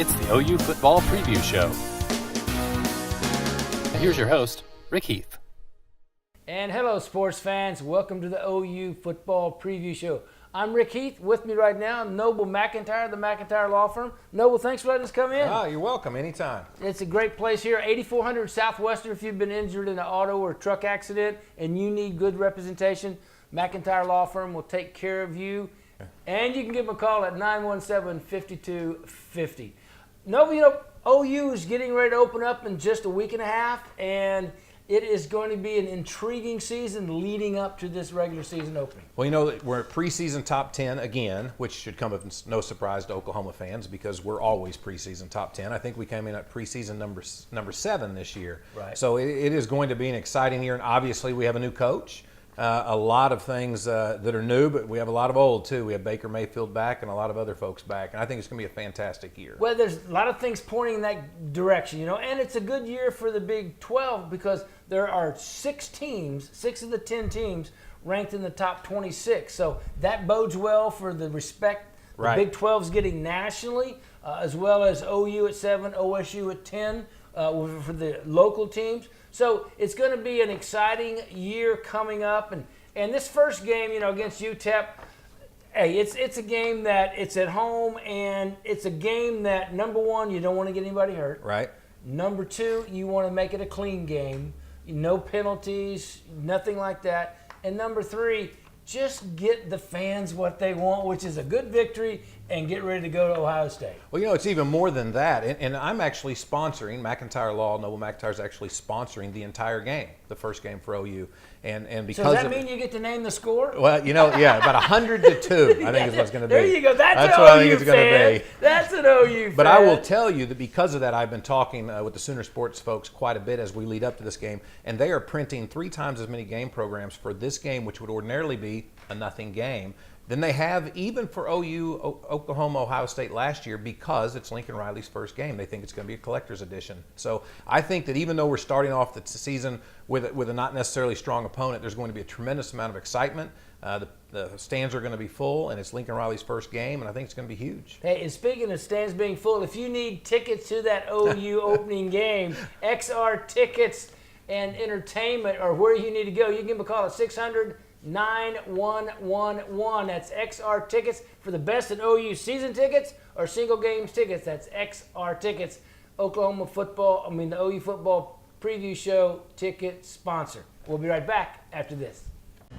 It's the OU Football Preview Show. Here's your host, Rick Heath. And hello, sports fans. Welcome to the OU Football Preview Show. I'm Rick Heath. With me right now, Noble McIntyre, the McIntyre Law Firm. Noble, thanks for letting us come in. Oh, you're welcome. Anytime. It's a great place here. 8400 Southwestern. If you've been injured in an auto or truck accident and you need good representation, McIntyre Law Firm will take care of you. And you can give them a call at 917-5250. Noble, you know, OU is getting ready to open up in just a week and a half, and it is going to be an intriguing season leading up to this regular season opening. Well, you know, we're preseason top 10 again, which should come as no surprise to Oklahoma fans because we're always preseason top 10. I think we came in at preseason number 7 this year. Right. So it is going to be an exciting year, and obviously we have a new coach. A lot of things that are new, but we have a lot of old, too. We have Baker Mayfield back and a lot of other folks back, and I think it's going to be a fantastic year. Well, there's a lot of things pointing in that direction, you know, and it's a good year for the Big 12 because there are 6 teams, 6 of the 10 teams ranked in the top 26. So that bodes well for the respect the Big 12's getting nationally, as well as OU at 7, OSU at 10 for the local teams. So it's going to be an exciting year coming up. And this first game, you know, against UTEP, hey, it's a game that it's at home, and it's a game that, number one, you don't want to get anybody hurt. Right. Number two, you want to make it a clean game. No penalties, nothing like that. And number three, just get the fans what they want, which is a good victory, and get ready to go to Ohio State. Well, you know, it's even more than that. And I'm actually sponsoring, McIntyre Law, Noble McIntyre is actually sponsoring the entire game, the first game for OU. And because so does that mean you get to name the score? Well, you know, yeah, about 100-2, I think is what's going to be. There you go. That's what I think OU it's going to be. That's an OU fan. But I will tell you that because of that, I've been talking with the Sooner Sports folks quite a bit as we lead up to this game, and they are printing 3 times as many game programs for this game, which would ordinarily be a nothing game, than they have even for OU, Oklahoma, Ohio State last year because it's Lincoln Riley's first game. They think it's going to be a collector's edition. So I think that even though we're starting off the season with a not necessarily strong opponent, there's going to be a tremendous amount of excitement. The stands are going to be full, and it's Lincoln Riley's first game, and I think it's going to be huge. Hey, and speaking of stands being full, if you need tickets to that OU opening game, XR Tickets and Entertainment are where you need to go. You can give them a call at 600-9111. That's XR Tickets for the best in OU season tickets or single games tickets. That's XR Tickets, the OU Football Preview Show ticket sponsor. We'll be right back after this.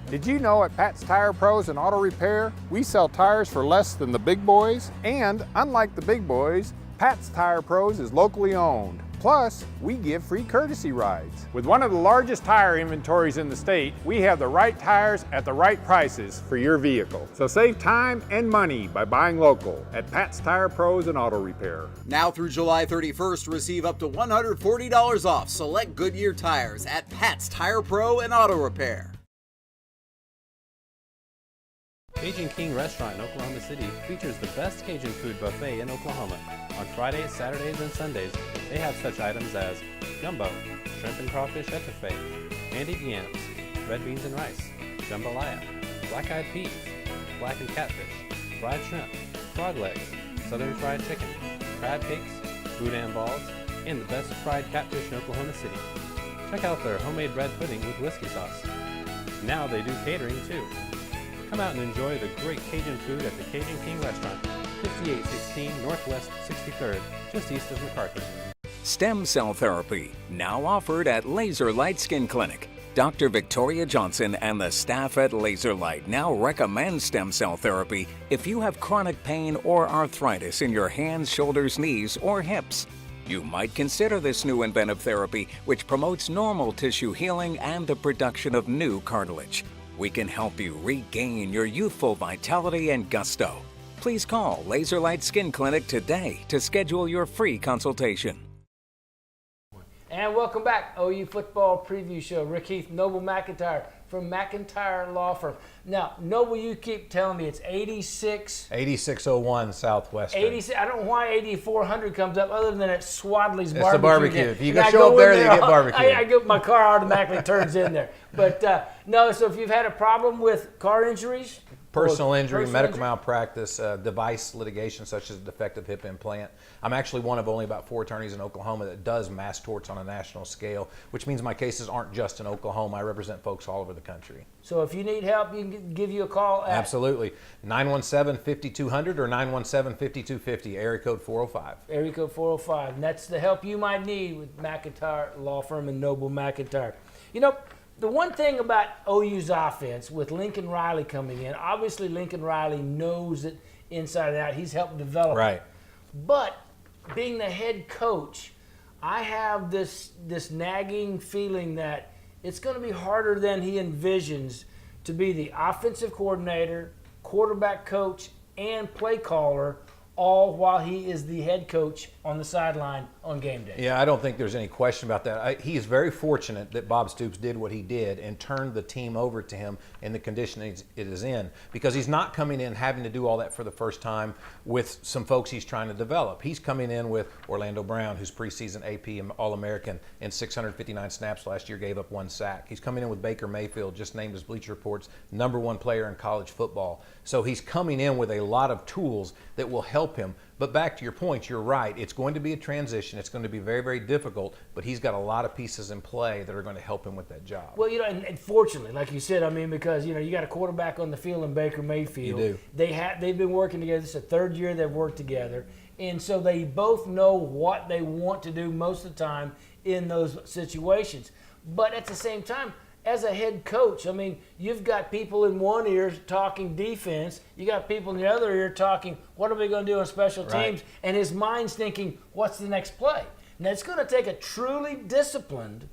Did you know at Pat's Tire Pros and Auto Repair, we sell tires for less than the big boys? And unlike the big boys, Pat's Tire Pros is locally owned. Plus, we give free courtesy rides. With one of the largest tire inventories in the state, we have the right tires at the right prices for your vehicle. So save time and money by buying local at Pat's Tire Pros and Auto Repair. Now through July 31st, receive up to $140 off select Goodyear tires at Pat's Tire Pro and Auto Repair. Cajun King Restaurant in Oklahoma City features the best Cajun food buffet in Oklahoma. On Fridays, Saturdays, and Sundays, they have such items as gumbo, shrimp and crawfish etouffee, candied yams, red beans and rice, jambalaya, black-eyed peas, blackened catfish, fried shrimp, frog legs, southern fried chicken, crab cakes, boudin balls, and the best fried catfish in Oklahoma City. Check out their homemade bread pudding with whiskey sauce. Now they do catering too. Come out and enjoy the great Cajun food at the Cajun King Restaurant, 5816 Northwest 63rd, just east of MacArthur. Stem cell therapy, now offered at Laser Light Skin Clinic. Dr. Victoria Johnson and the staff at Laser Light now recommend stem cell therapy if you have chronic pain or arthritis in your hands, shoulders, knees, or hips. You might consider this new inventive therapy, which promotes normal tissue healing and the production of new cartilage. We can help you regain your youthful vitality and gusto. Please call Laser Light Skin Clinic today to schedule your free consultation. And welcome back, OU Football Preview Show. Rick Heath, Noble McIntyre from McIntyre Law Firm. Now, Noble, you keep telling me it's 8601 Southwestern. 86. I don't know why 8400 comes up other than at Swadley's It's Barbecue. the barbecue. If you And I show up there, in you get barbecue. I go, my car automatically turns in there. But no, so if you've had a problem with car injuries, Personal injury, personal medical injury? malpractice, device litigation such as a defective hip implant. I'm actually one of only about 4 attorneys in Oklahoma that does mass torts on a national scale, which means my cases aren't just in Oklahoma. I represent folks all over the country. So if you need help, you can give you a call at Absolutely. 917-5200 or 917-5250, area code 405. area code 405. And that's the help you might need with McIntyre Law Firm and Noble McIntyre. You know, the one thing about OU's offense with Lincoln Riley coming in, obviously Lincoln Riley knows it inside and out. He's helped develop it. Right. But being the head coach, I have this nagging feeling that it's going to be harder than he envisions to be the offensive coordinator, quarterback coach, and play caller, all while he is the head coach on the sideline on game day. Yeah, I don't think there's any question about that. He is very fortunate that Bob Stoops did what he did and turned the team over to him in the condition it is in, because he's not coming in having to do all that for the first time with some folks he's trying to develop. He's coming in with Orlando Brown, who's preseason AP All-American in 659 snaps last year, gave up 1 sack. He's coming in with Baker Mayfield, just named as Bleacher Report's #1 player in college football. So he's coming in with a lot of tools that will help him. But back to your point, you're right. It's going to be a transition. It's going to be very, very difficult, but he's got a lot of pieces in play that are going to help him with that job. Well, you know, and fortunately, like you said, I mean, because, you know, you got a quarterback on the field in Baker Mayfield. You do. They've been working together. This is the 3rd year they've worked together. And so they both know what they want to do most of the time in those situations. But at the same time, as a head coach, I mean, you've got people in one ear talking defense. You got people in the other ear talking, what are we going to do on special teams? Right. And his mind's thinking, what's the next play? Now, it's going to take a truly disciplined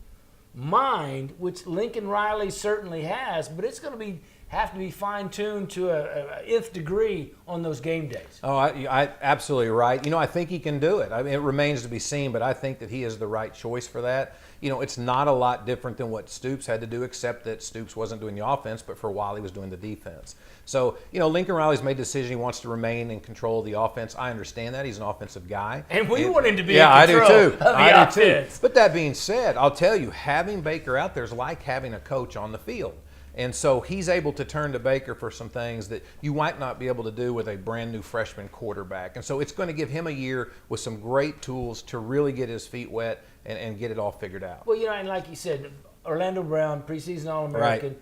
mind, which Lincoln Riley certainly has, but it's going to have to be fine-tuned to a nth degree on those game days. Oh, I absolutely right. You know, I think he can do it. I mean, it remains to be seen, but I think that he is the right choice for that. You know, it's not a lot different than what Stoops had to do, except that Stoops wasn't doing the offense, but for a while he was doing the defense. So, you know, Lincoln Riley's made the decision he wants to remain in control of the offense. I understand that. He's an offensive guy. And we want him to be yeah, in control I do too. of the I offense. do too. But that being said, I'll tell you, having Baker out there is like having a coach on the field. And so he's able to turn to Baker for some things that you might not be able to do with a brand new freshman quarterback. And so it's going to give him a year with some great tools to really get his feet wet and get it all figured out. Well, you know, and like you said, Orlando Brown, preseason All-American,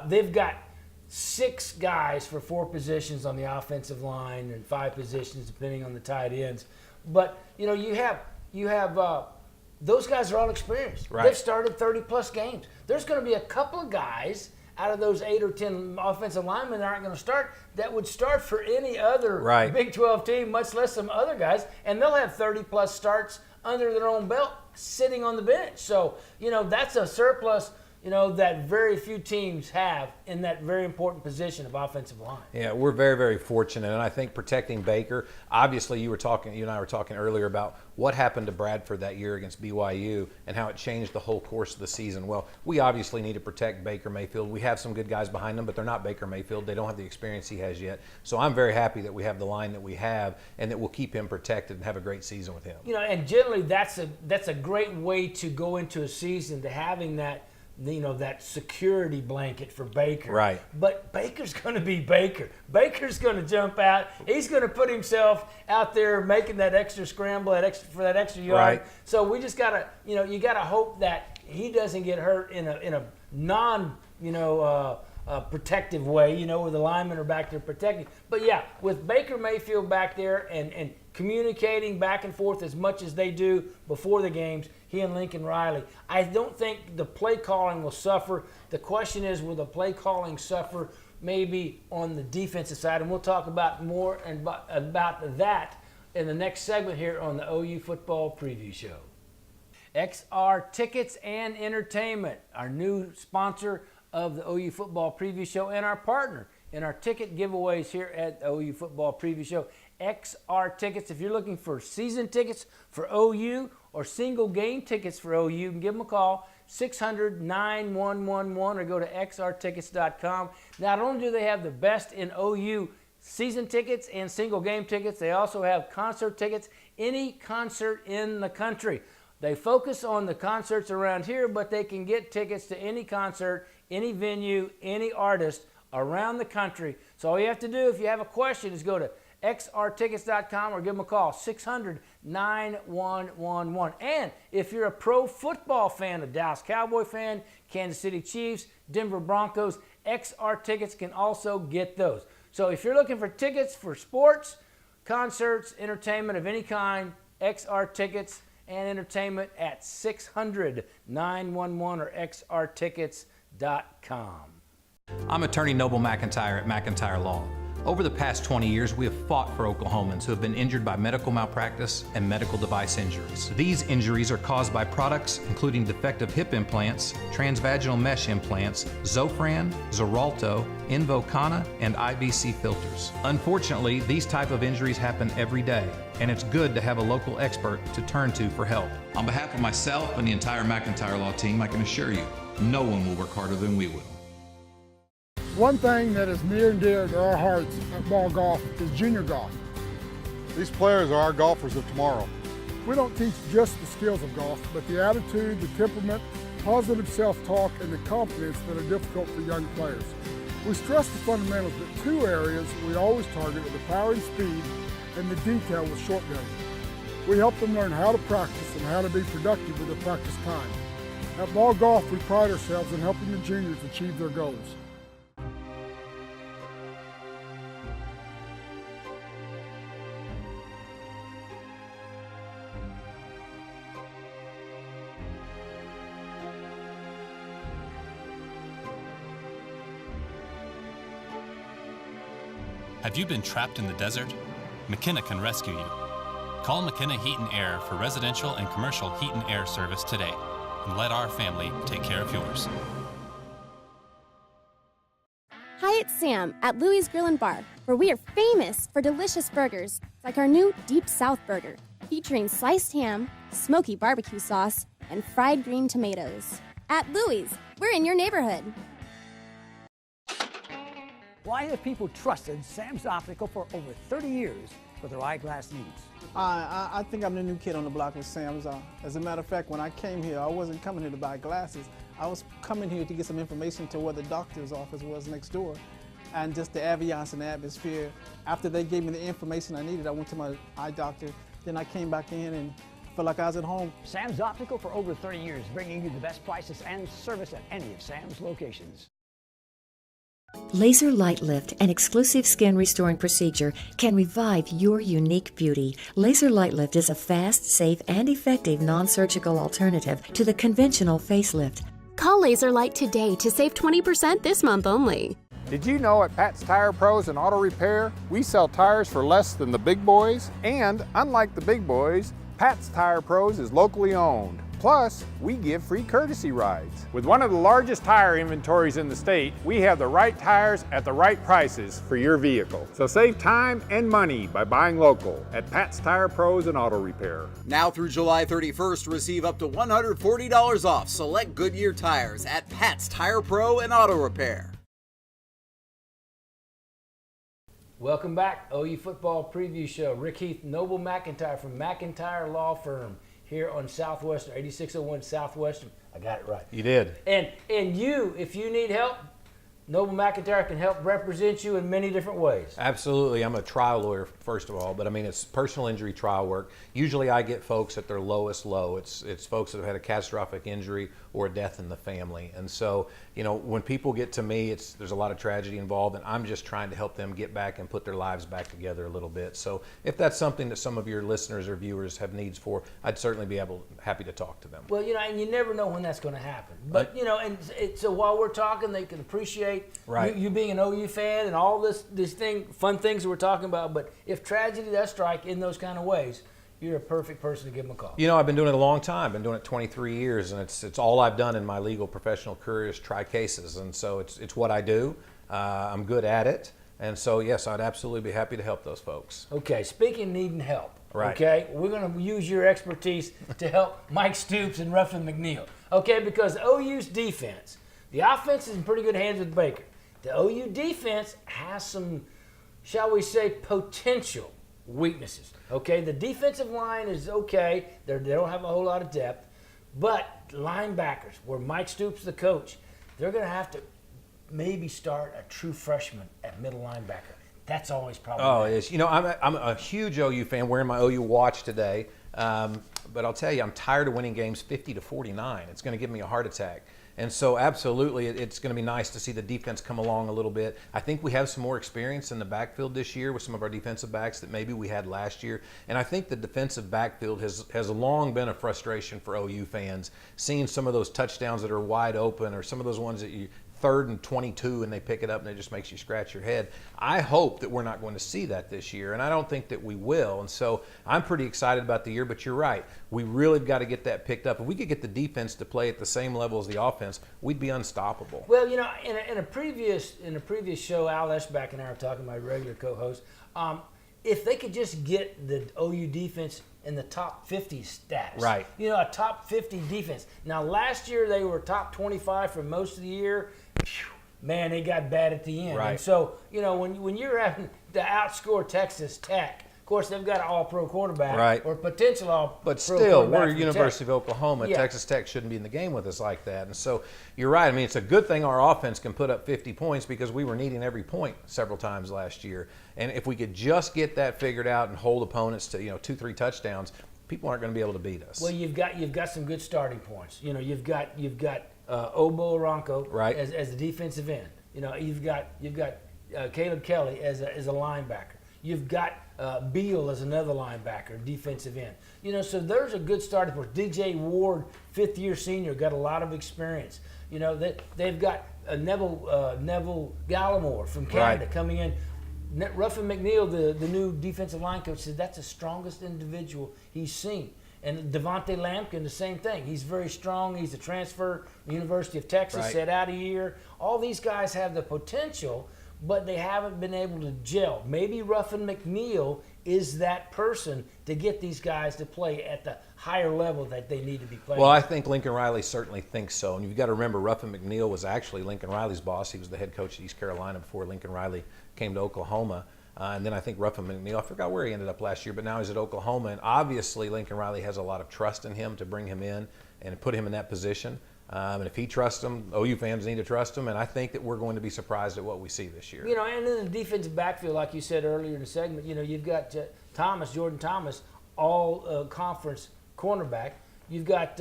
they've got 6 guys for 4 positions on the offensive line and 5 positions depending on the tight ends. But, you know, you have those guys are all experienced. Right. They've started 30-plus games. There's going to be a couple of guys out of those 8 or 10 offensive linemen that aren't going to start that would start for any other Right. Big 12 team, much less some other guys, and they'll have 30-plus starts under their own belt sitting on the bench. So, you know, that's a surplus, you know, that very few teams have in that very important position of offensive line. Yeah, we're very, very fortunate, and I think protecting Baker. Obviously, you and I were talking earlier about what happened to Bradford that year against BYU and how it changed the whole course of the season. Well, we obviously need to protect Baker Mayfield. We have some good guys behind him, but they're not Baker Mayfield. They don't have the experience he has yet. So I'm very happy that we have the line that we have and that we'll keep him protected and have a great season with him. You know, and generally that's a great way to go into a season, to having that, you know, that security blanket for Baker. Right. But Baker's going to be Baker. Baker's going to jump out. He's going to put himself out there making that extra scramble, for that extra yard. Right. So we just got to, you know, you got to hope that he doesn't get hurt in a non, protective way, you know, where the linemen are back there protecting. But yeah, with Baker Mayfield back there and communicating back and forth as much as they do before the games, he and Lincoln Riley, I don't think the play calling will suffer. The question is, will the play calling suffer maybe on the defensive side? And we'll talk about more about that in the next segment here on the OU Football Preview Show. XR Tickets and Entertainment, our new sponsor of the OU Football Preview Show and our partner in our ticket giveaways here at the OU Football Preview Show. XR Tickets, if you're looking for season tickets for OU or single game tickets for OU, you can give them a call, 600-9111, or go to xrtickets.com. Not only do they have the best in OU season tickets and single game tickets, they also have concert tickets, any concert in the country. They focus on the concerts around here, but they can get tickets to any concert, any venue, any artist around the country. So all you have to do if you have a question is go to xrtickets.com or give them a call, 600-9111. And if you're a pro football fan, a Dallas Cowboy fan, Kansas City Chiefs, Denver Broncos, XR Tickets can also get those. So if you're looking for tickets for sports, concerts, entertainment of any kind, XR Tickets and entertainment at 600-911 or xrtickets.com. I'm attorney Noble McIntyre at McIntyre Law. Over the past 20 years, we have fought for Oklahomans who have been injured by medical malpractice and medical device injuries. These injuries are caused by products including defective hip implants, transvaginal mesh implants, Zofran, Xarelto, Invokana, and IVC filters. Unfortunately, these type of injuries happen every day, and it's good to have a local expert to turn to for help. On behalf of myself and the entire McIntyre Law team, I can assure you, no one will work harder than we will. One thing that is near and dear to our hearts at Ball Golf is junior golf. These players are our golfers of tomorrow. We don't teach just the skills of golf, but the attitude, the temperament, positive self-talk, and the confidence that are difficult for young players. We stress the fundamentals, but two areas we always target are the power and speed and the detail with short game. We help them learn how to practice and how to be productive with their practice time. At Ball Golf, we pride ourselves in helping the juniors achieve their goals. Have you been trapped in the desert? McKenna can rescue you. Call McKenna Heat and Air for residential and commercial heat and air service today, and let our family take care of yours. Hi, it's Sam at Louie's Grill and Bar, where we are famous for delicious burgers, like our new Deep South Burger, featuring sliced ham, smoky barbecue sauce, and fried green tomatoes. At Louie's, we're in your neighborhood. Why have people trusted Sam's Optical for over 30 years for their eyeglass needs? I think I'm the new kid on the block with Sam's. As a matter of fact, when I came here, I wasn't coming here to buy glasses. I was coming here to get some information to where the doctor's office was next door, and just the ambiance and the atmosphere. After they gave me the information I needed, I went to my eye doctor. Then I came back in and felt like I was at home. Sam's Optical for over 30 years, bringing you the best prices and service at any of Sam's locations. Laser Light Lift, an exclusive skin restoring procedure, can revive your unique beauty. Laser Light Lift is a fast, safe, and effective non-surgical alternative to the conventional facelift. Call Laser Light today to save 20% this month only. Did you know at Pat's Tire Pros and Auto Repair, we sell tires for less than the big boys? And unlike the big boys, Pat's Tire Pros is locally owned. Plus, we give free courtesy rides. With one of the largest tire inventories in the state, we have the right tires at the right prices for your vehicle. So save time and money by buying local at Pat's Tire Pros and Auto Repair. Now through July 31st, receive up to $140 off select Goodyear tires at Pat's Tire Pro and Auto Repair. Welcome back, OU Football Preview Show. Rick Heath, Noble McIntyre from McIntyre Law Firm here on Southwestern, 8601 Southwestern. I got it right. You did. And you, if you need help, Noble McIntyre can help represent you in many different ways. Absolutely. I'm a trial lawyer, first of all, but I mean, it's personal injury trial work. Usually I get folks at their lowest low. It's folks that have had a catastrophic injury or a death in the family. And so, you know, when people get to me, there's a lot of tragedy involved, and I'm just trying to help them get back and put their lives back together a little bit. So if that's something that some of your listeners or viewers have needs for, I'd certainly be happy to talk to them. Well, you know, and you never know when that's going to happen. But, you know, and so while we're talking, they can appreciate you being an OU fan and all this fun things that we're talking about. But if tragedy does strike in those kind of ways, you're a perfect person to give them a call. You know, I've been doing it a long time. I've been doing it 23 years, and it's all I've done in my legal professional career is try cases. And so it's what I do. I'm good at it. And so, yes, I'd absolutely be happy to help those folks. Okay, speaking of needing help, right. Okay, we're going to use your expertise to help Mike Stoops and Ruffin McNeil. Okay, because OU's defense, the offense is in pretty good hands with Baker. The OU defense has some, shall we say, potential weaknesses. Okay, the defensive line is okay. They don't have a whole lot of depth. But linebackers, where Mike Stoops the coach, they're going to have to maybe start a true freshman at middle linebacker. That's always Oh, problematic. it is. You know, I'm a huge OU fan, wearing my OU watch today. But I'll tell you, I'm tired of winning games 50-49. It's going to give me a heart attack. And so absolutely, it's going to be nice to see the defense come along a little bit. I think we have some more experience in the backfield this year with some of our defensive backs that maybe we had last year. And I think the defensive backfield has long been a frustration for OU fans, seeing some of those touchdowns that are wide open or some of those ones that you 3rd and 22 and they pick it up and it just makes you scratch your head. I hope that we're not going to see that this year, and I don't think that we will. And so I'm pretty excited about the year, but you're right. We really got to get that picked up. If we could get the defense to play at the same level as the offense, we'd be unstoppable. Well, you know, in a previous show, Al Eschbach and I were talking, my regular co-host, if they could just get the OU defense in the top 50 stats. Right. You know, a top 50 defense. Now, last year they were top 25 for most of the year. Man, they got bad at the end. Right. And so, you know, when you're having to outscore Texas Tech, of course, they've got an all-pro quarterback. Right. Or potential all-pro But still, quarterback we're from University Tech. of Oklahoma. Yeah. Texas Tech shouldn't be in the game with us like that. And so you're right. I mean, it's a good thing our offense can put up 50 points because we were needing every point several times last year. And if we could just get that figured out and hold opponents to, 2-3 touchdowns, people aren't going to be able to beat us. Well, you've got some good starting points. You know, you've got Obo Aranco Right. as the defensive end. You know, you've got Caleb Kelly as a linebacker. You've got Beal as another linebacker, defensive end. You know, so there's a good starting point. DJ Ward, 5th-year senior, got a lot of experience. You know, they've got Neville Gallimore from Canada Right. coming in. Ruffin McNeil, the new defensive line coach, said that's the strongest individual he's seen. And Devontae Lampkin, the same thing. He's very strong. He's a transfer from the University of Texas, Right. set out a year. All these guys have the potential, but they haven't been able to gel. Maybe Ruffin McNeil is that person to get these guys to play at the higher level that they need to be playing. Well, I think Lincoln Riley certainly thinks so. And you've got to remember, Ruffin McNeil was actually Lincoln Riley's boss. He was the head coach at East Carolina before Lincoln Riley came to Oklahoma. And then I think Ruffin McNeil, I forgot where he ended up last year, but now he's at Oklahoma. And obviously Lincoln Riley has a lot of trust in him to bring him in and put him in that position. And if he trusts him, OU fans need to trust him. And I think that we're going to be surprised at what we see this year. You know, and in the defensive backfield, like you said earlier in the segment, you know, you've got Jordan Thomas, all conference cornerback. You've got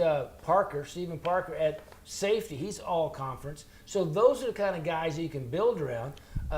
Stephen Parker at safety. He's all conference. So those are the kind of guys that you can build around.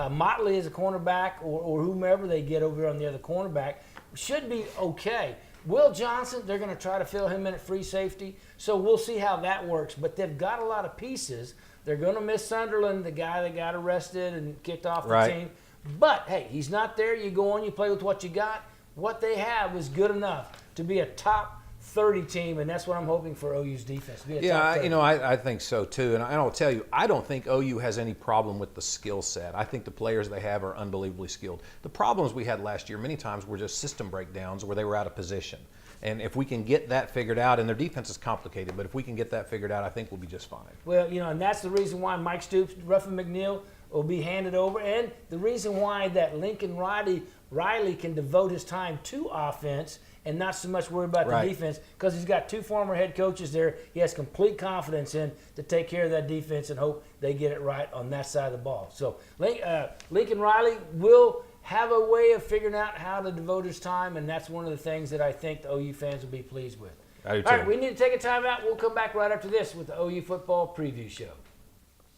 Motley as a cornerback or whomever they get over on the other cornerback should be okay. Will Johnson, they're going to try to fill him in at free safety. So we'll see how that works. But they've got a lot of pieces. They're going to miss Sunderland, the guy that got arrested and kicked off the Right. team. But, hey, he's not there. You go on, you play with what you got. What they have is good enough to be a top 30 team, and that's what I'm hoping for OU's defense. To be a top Yeah, 30. you know, I think so too. And I'll tell you, I don't think OU has any problem with the skill set. I think the players they have are unbelievably skilled. The problems we had last year many times were just system breakdowns where they were out of position. And if we can get that figured out, and their defense is complicated, but if we can get that figured out, I think we'll be just fine. Well, you know, and that's the reason why Mike Stoops, Ruffin McNeil will be handed over, and the reason why that Lincoln Riley can devote his time to offense and not so much worry about Right. the defense, because he's got 2 former head coaches there he has complete confidence in to take care of that defense and hope they get it right on that side of the ball. So Lincoln Riley will have a way of figuring out how to devote his time, and that's one of the things that I think the OU fans will be pleased with. I do too. All right, we need to take a time out. We'll come back right after this with the OU football preview show.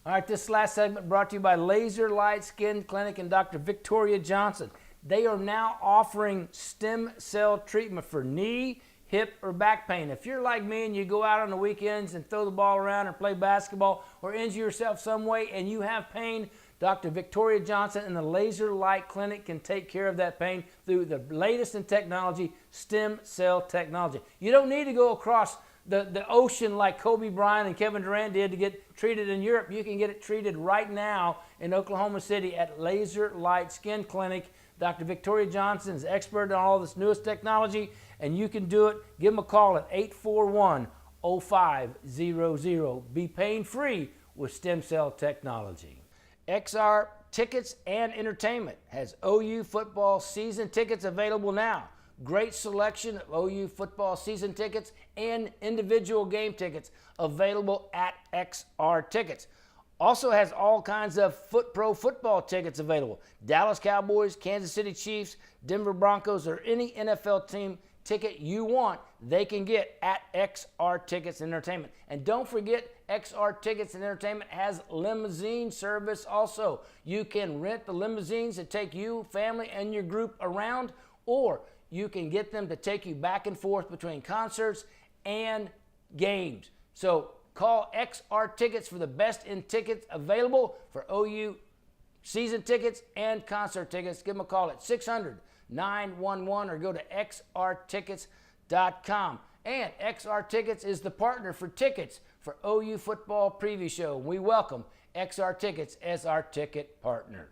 All right, this last segment brought to you by Laser Light Skin Clinic and Dr. Victoria Johnson. They are now offering stem cell treatment for knee, hip, or back pain. If you're like me and you go out on the weekends and throw the ball around or play basketball or injure yourself some way and you have pain, Dr. Victoria Johnson and the Laser Light Clinic can take care of that pain through the latest in technology, stem cell technology. You don't need to go across the ocean like Kobe Bryant and Kevin Durant did to get treated in Europe. You can get it treated right now in Oklahoma City at Laser Light Skin Clinic. Dr. Victoria Johnson is expert on all this newest technology, and you can do it. Give them a call at 841-0500. Be pain-free with stem cell technology. XR Tickets and Entertainment has OU football season tickets available now. Great selection of OU football season tickets and individual game tickets available at XR Tickets. Also has all kinds of pro football tickets available. Dallas Cowboys, Kansas City Chiefs, Denver Broncos, or any NFL team ticket you want, they can get at XR Tickets and Entertainment. And don't forget, XR Tickets and Entertainment has limousine service also. You can rent the limousines to take you, family, and your group around, or you can get them to take you back and forth between concerts and games. So call XR Tickets for the best in tickets available for OU season tickets and concert tickets. Give them a call at 600-911 or go to xrtickets.com. And XR Tickets is the partner for tickets for OU football preview show. We welcome XR Tickets as our ticket partner.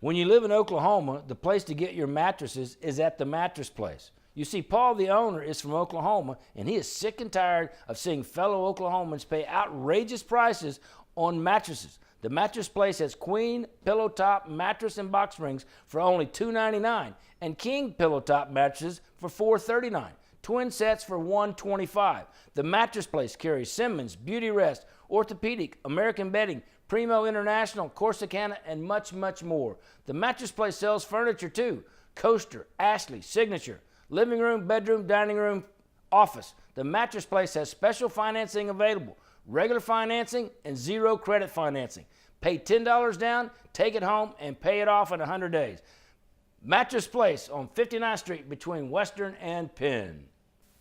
When you live in Oklahoma, the place to get your mattresses is at the Mattress Place. You see, Paul, the owner, is from Oklahoma, and he is sick and tired of seeing fellow Oklahomans pay outrageous prices on mattresses. The Mattress Place has queen pillow top mattress and box springs for only $2.99 and king pillow top mattresses for $4.39. Twin sets for $125. The Mattress Place carries Simmons, Beauty Rest, Orthopedic, American Bedding, Primo International, Corsicana, and much, much more. The Mattress Place sells furniture too. Coaster, Ashley, Signature, living room, bedroom, dining room, office. The Mattress Place has special financing available. Regular financing and zero credit financing. Pay $10 down, take it home, and pay it off in 100 days. Mattress Place on 59th Street between Western and Penn.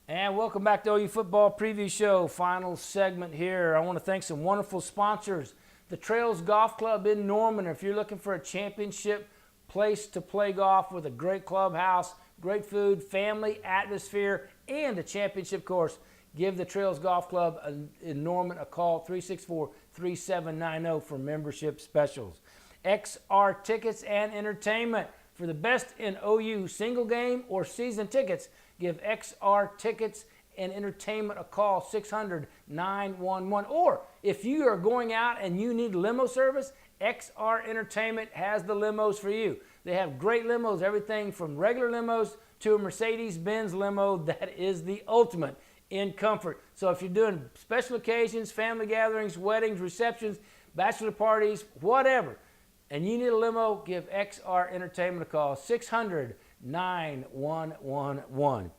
And welcome back to OU Football Preview Show. Final segment here. I want to thank some wonderful sponsors. The Trails Golf Club in Norman. If you're looking for a championship place to play golf with a great clubhouse, great food, family atmosphere, and a championship course, give the Trails Golf Club in Norman a call, 364-3790 for membership specials. XR Tickets and Entertainment. For the best in OU single game or season tickets, give XR Tickets and Entertainment a call, 600-911. Or if you are going out and you need limo service, XR Entertainment has the limos for you. They have great limos, everything from regular limos to a Mercedes-Benz limo that is the ultimate in comfort. So if you're doing special occasions, family gatherings, weddings, receptions, bachelor parties, whatever, and you need a limo, give XR Entertainment a call, 600-911.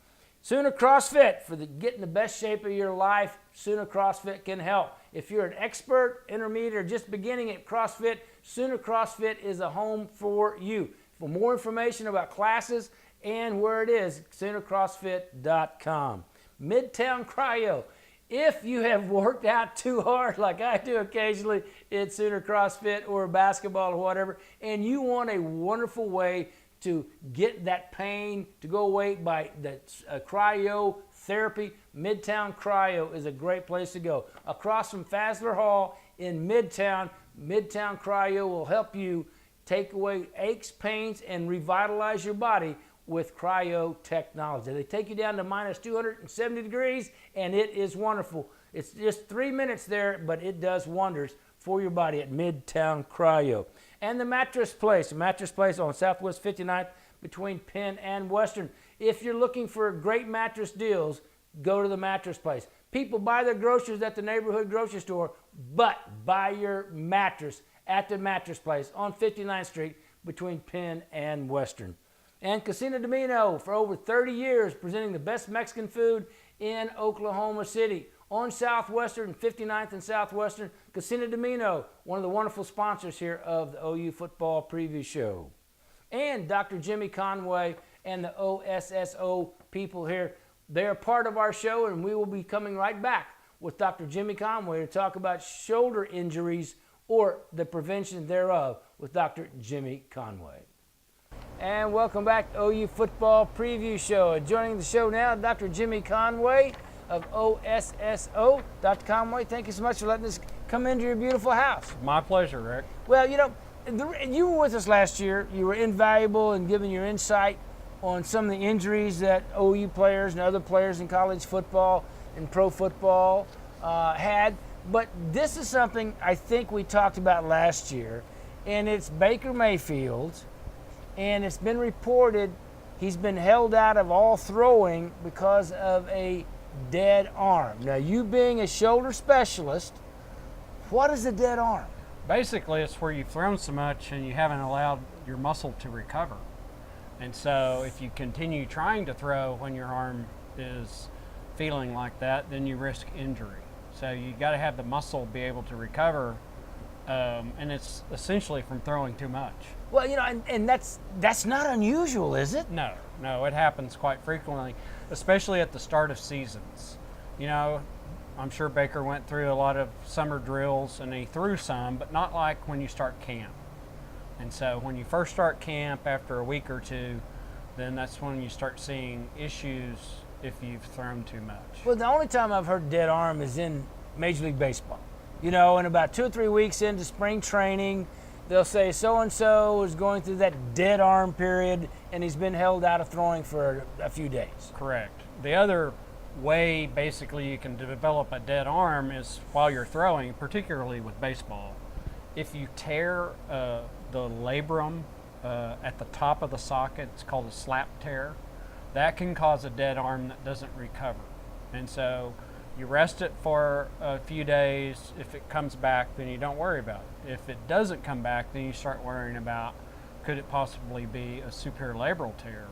Sooner CrossFit, for getting the best shape of your life, Sooner CrossFit can help. If you're an expert, intermediate, or just beginning at CrossFit, Sooner CrossFit is a home for you. For more information about classes and where it is, SoonerCrossFit.com. Midtown Cryo. If you have worked out too hard, like I do occasionally at Sooner CrossFit or basketball or whatever, and you want a wonderful way to get that pain to go away by the cryotherapy, Midtown Cryo is a great place to go. Across from Fassler Hall in Midtown, Midtown Cryo will help you take away aches, pains, and revitalize your body with cryo technology. They take you down to minus 270 degrees, and it is wonderful. It's just 3 minutes there, but it does wonders for your body at Midtown Cryo. And the Mattress Place on Southwest 59th between Penn and Western. If you're looking for great mattress deals, go to the Mattress Place. People buy their groceries at the neighborhood grocery store, but buy your mattress at the Mattress Place on 59th Street between Penn and Western. And Cocina Domino, for over 30 years, presenting the best Mexican food in Oklahoma City. On Southwestern, 59th and Southwestern, Cocina Domino, one of the wonderful sponsors here of the OU Football Preview Show. And Dr. Jimmy Conway and the OSSO people here, they're part of our show, and we will be coming right back with Dr. Jimmy Conway to talk about shoulder injuries or the prevention thereof with Dr. Jimmy Conway. And welcome back to OU Football Preview Show. Joining the show now, Dr. Jimmy Conway of OSSO. Dr. Conway, thank you so much for letting us come into your beautiful house. My pleasure, Rick. Well, you know, you were with us last year. You were invaluable in giving your insight on some of the injuries that OU players and other players in college football and pro football had. But this is something I think we talked about last year, and it's Baker Mayfield. And it's been reported he's been held out of all throwing because of a dead arm. Now, you being a shoulder specialist, What is a dead arm? Basically, it's where you've thrown so much and you haven't allowed your muscle to recover. And so if you continue trying to throw when your arm is feeling like that, then you risk injury. So you got to have the muscle be able to recover, and it's essentially from throwing too much. Well, you know, and that's not unusual, is it? No, it happens quite frequently, especially at the start of seasons. You know, I'm sure Baker went through a lot of summer drills and he threw some, but not like when you start camp. And so when you first start camp after a week or two, then that's when you start seeing issues if you've thrown too much. Well, the only time I've heard dead arm is in Major League Baseball. You know, and about 2 or 3 weeks into spring training, they'll say so-and-so is going through that dead arm period and he's been held out of throwing for a few days. Correct. The other way basically you can develop a dead arm is while you're throwing, particularly with baseball. If you tear the labrum at the top of the socket, it's called a slap tear, that can cause a dead arm that doesn't recover. And so you rest it for a few days. If it comes back, then you don't worry about it. If it doesn't come back, then you start worrying about, could it possibly be a superior labral tear?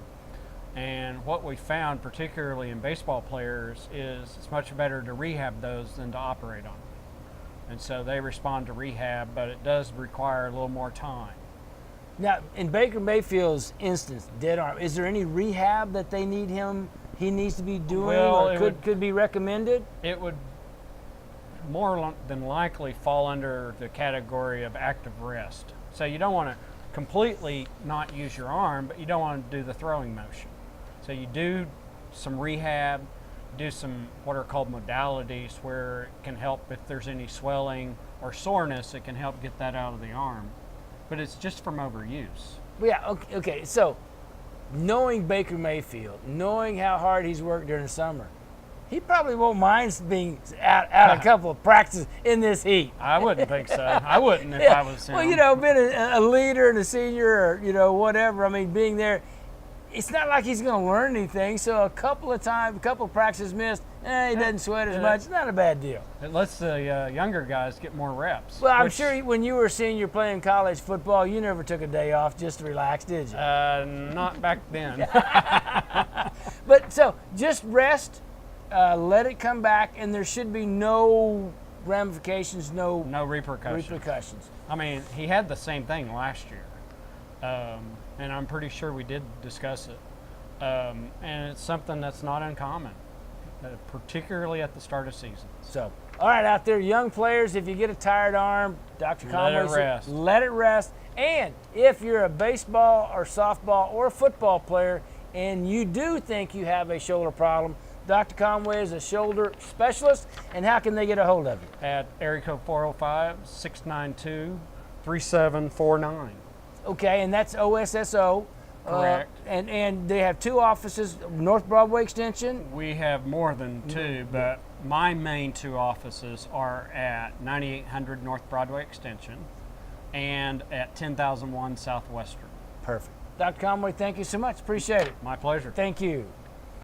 And what we found, particularly in baseball players, is it's much better to rehab those than to operate on them. And so they respond to rehab, but it does require a little more time. Now, in Baker Mayfield's instance, dead arm, is there any rehab that he needs to be doing or could be recommended? It would more than likely fall under the category of active rest. So you don't want to completely not use your arm, but you don't want to do the throwing motion. So you do some rehab, do some what are called modalities where it can help if there's any swelling or soreness, it can help get that out of the arm. But it's just from overuse. Yeah, okay. So knowing Baker Mayfield, knowing how hard he's worked during the summer, he probably won't mind being out a couple of practices in this heat. I wouldn't think so. I wouldn't if I was him. Well, you know, being a leader and a senior or, you know, whatever, I mean, being there, it's not like he's going to learn anything. So a couple of practices missed, he doesn't sweat as much. It's not a bad deal. It lets the younger guys get more reps. Well, I'm sure when you were a senior playing college football, you never took a day off just to relax, did you? Not back then. But so just rest, let it come back, and there should be no ramifications, no repercussions. I mean, he had the same thing last year. And I'm pretty sure we did discuss it. And it's something that's not uncommon, particularly at the start of season. So, all right, out there, young players, if you get a tired arm, Dr. Conway said, let it rest. And if you're a baseball or softball or football player and you do think you have a shoulder problem, Dr. Conway is a shoulder specialist. And how can they get a hold of you? At area code 405-692-3749. Okay, and that's OSSO. Correct. And they have 2 offices, North Broadway Extension. We have more than 2, but my main 2 offices are at 9800 North Broadway Extension and at 10001 Southwestern. Perfect. Dr. Conway, thank you so much. Appreciate it. My pleasure. Thank you.